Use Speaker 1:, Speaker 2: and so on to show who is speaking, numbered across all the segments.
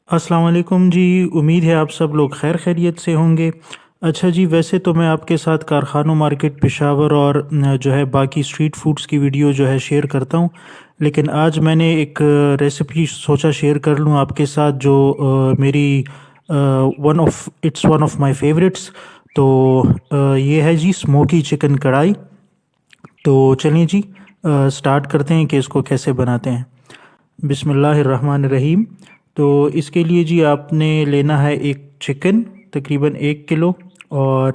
Speaker 1: अस्सलाम वालेकुम जी। उम्मीद है आप सब लोग खैर खैरियत से होंगे। अच्छा जी, वैसे तो मैं आपके साथ कारखानों मार्केट पेशावर और जो है बाकी स्ट्रीट फूड्स की वीडियो जो है शेयर करता हूँ। लेकिन आज मैंने एक रेसिपी सोचा शेयर कर लूँ आपके साथ, जो मेरी वन ऑफ माय फेवरेट्स। तो ये है जी स्मोकी चिकन कढ़ाई। तो चलिए जी, स्टार्ट करते हैं कि इसको कैसे बनाते हैं। बिस्मिल्लाहिर्रहमानिर्रहीम। तो इसके लिए जी आपने लेना है एक चिकन, तकरीबन 1 किलो। और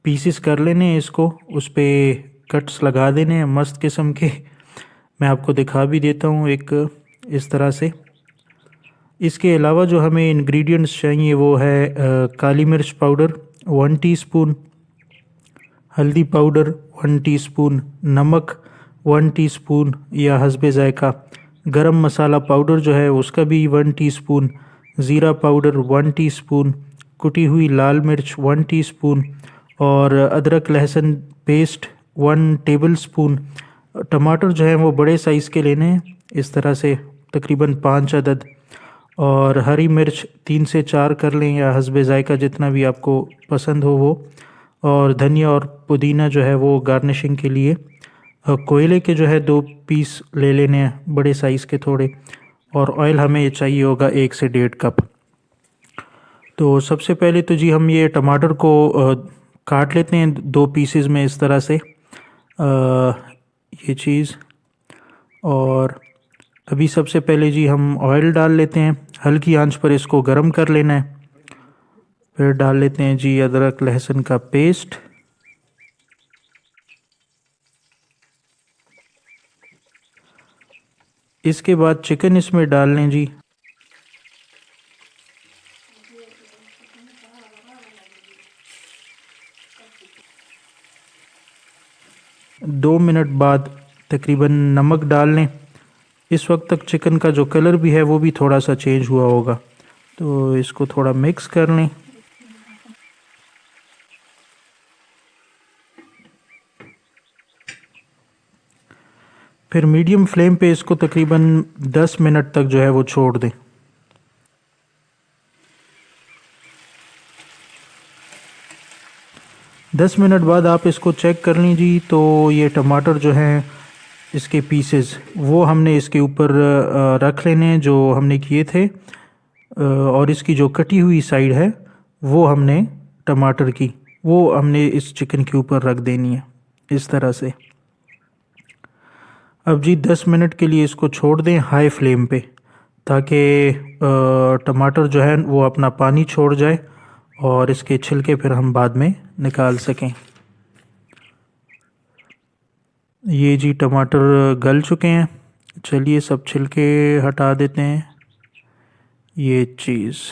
Speaker 1: पीसेस कर लेने हैं इसको, उस पे कट्स लगा देने हैं मस्त किस्म के। मैं आपको दिखा भी देता हूँ एक इस तरह से। इसके अलावा जो हमें इंग्रेडिएंट्स चाहिए वो है काली मिर्च पाउडर 1 टीस्पून, हल्दी पाउडर 1 टीस्पून, नमक 1 टीस्पून या हस्बे ज़ायका, गरम मसाला पाउडर जो है उसका भी 1 टीस्पून, ज़ीरा पाउडर 1 टीस्पून, कुटी हुई लाल मिर्च 1 टीस्पून, और अदरक लहसुन पेस्ट 1 टेबल स्पून। टमाटर जो है वो बड़े साइज़ के लेने हैं, इस तरह से तकरीबन 5 अदद। और हरी मिर्च 3 से 4 कर लें, या हस्बे ज़ायका जितना भी आपको पसंद हो वो। और धनिया और पुदीना जो है वो गार्निशिंग के लिए। कोयले के जो है 2 पीस ले लेने हैं, बड़े साइज़ के थोड़े। और ऑयल हमें चाहिए होगा 1 से 1.5 कप। तो सबसे पहले तो जी हम ये टमाटर को काट लेते हैं 2 पीसेस में इस तरह से, ये चीज़। और अभी सबसे पहले जी हम ऑयल डाल लेते हैं, हल्की आंच पर इसको गरम कर लेना है। फिर डाल लेते हैं जी अदरक लहसुन का पेस्ट। इसके बाद चिकन इसमें डाल लें जी। 2 मिनट बाद तकरीबन नमक डाल लें। इस वक्त तक चिकन का जो कलर भी है वो भी थोड़ा सा चेंज हुआ होगा, तो इसको थोड़ा मिक्स कर लें। फिर मीडियम फ्लेम पे इसको तकरीबन 10 मिनट तक जो है वो छोड़ दें। 10 मिनट बाद आप इसको चेक कर लीजिए, तो ये टमाटर जो हैं इसके पीसेस वो हमने इसके ऊपर रख लेने हैं जो हमने किए थे। और इसकी जो कटी हुई साइड है वो हमने टमाटर की, वो हमने इस चिकन के ऊपर रख देनी है इस तरह से। अब जी 10 मिनट के लिए इसको छोड़ दें हाई फ्लेम पे, ताकि टमाटर जो है वो अपना पानी छोड़ जाए और इसके छिलके फिर हम बाद में निकाल सकें। ये जी टमाटर गल चुके हैं, चलिए सब छिलके हटा देते हैं। ये चीज़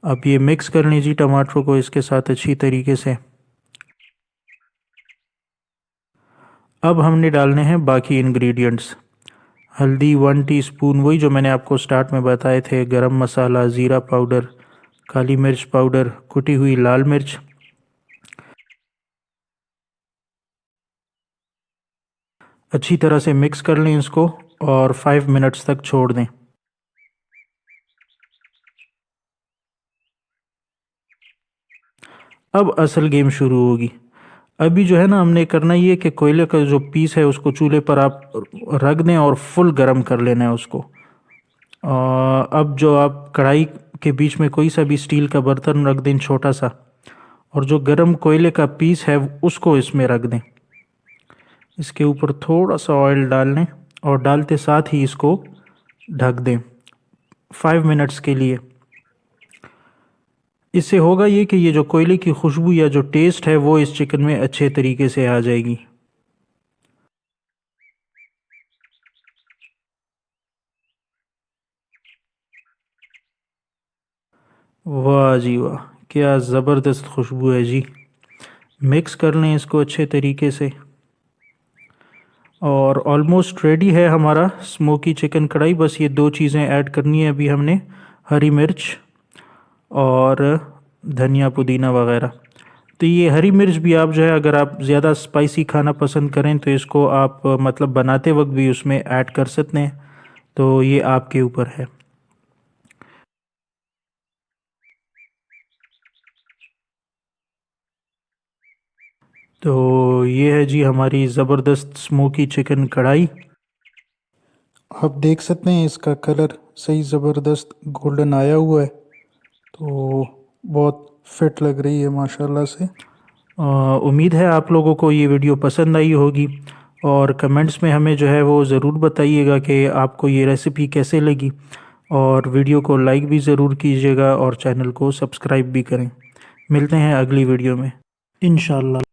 Speaker 1: अब ये मिक्स कर लीजिए टमाटर को इसके साथ अच्छी तरीके से। अब हमने डालने हैं बाकी इंग्रेडिएंट्स। हल्दी 1 टीस्पून, वही जो मैंने आपको स्टार्ट में बताए थे, गरम मसाला, ज़ीरा पाउडर, काली मिर्च पाउडर, कुटी हुई लाल मिर्च। अच्छी तरह से मिक्स कर लें इसको और 5 मिनट्स तक छोड़ दें। अब असल गेम शुरू होगी। अभी जो है ना हमने करना ये कि कोयले का जो पीस है उसको चूल्हे पर आप रख दें और फुल गरम कर लेना है उसको। अब जो आप कढ़ाई के बीच में कोई सा भी स्टील का बर्तन रख दें छोटा सा, और जो गरम कोयले का पीस है उसको इसमें रख दें। इसके ऊपर थोड़ा सा ऑयल डाल लें और डालते साथ ही इसको ढक दें 5 मिनट्स के लिए। इससे होगा ये कि ये जो कोयले की खुशबू या जो टेस्ट है वो इस चिकन में अच्छे तरीके से आ जाएगी। वाह जी वाह, क्या ज़बरदस्त खुशबू है जी। मिक्स कर लें इसको अच्छे तरीके से। और ऑलमोस्ट रेडी है हमारा स्मोकी चिकन कढ़ाई। बस ये 2 चीज़ें ऐड करनी है अभी हमने, हरी मिर्च और धनिया पुदीना वगैरह। तो ये हरी मिर्च भी आप जो है, अगर आप ज़्यादा स्पाइसी खाना पसंद करें तो इसको आप मतलब बनाते वक्त भी उसमें ऐड कर सकते हैं। तो ये आपके ऊपर है। तो ये है जी हमारी ज़बरदस्त स्मोकी चिकन कढ़ाई। आप देख सकते हैं इसका कलर सही ज़बरदस्त गोल्डन आया हुआ है। तो बहुत फिट लग रही है माशाल्लाह से। उम्मीद है आप लोगों को ये वीडियो पसंद आई होगी, और कमेंट्स में हमें जो है वो ज़रूर बताइएगा कि आपको ये रेसिपी कैसे लगी, और वीडियो को लाइक भी ज़रूर कीजिएगा और चैनल को सब्सक्राइब भी करें। मिलते हैं अगली वीडियो में इंशाल्लाह।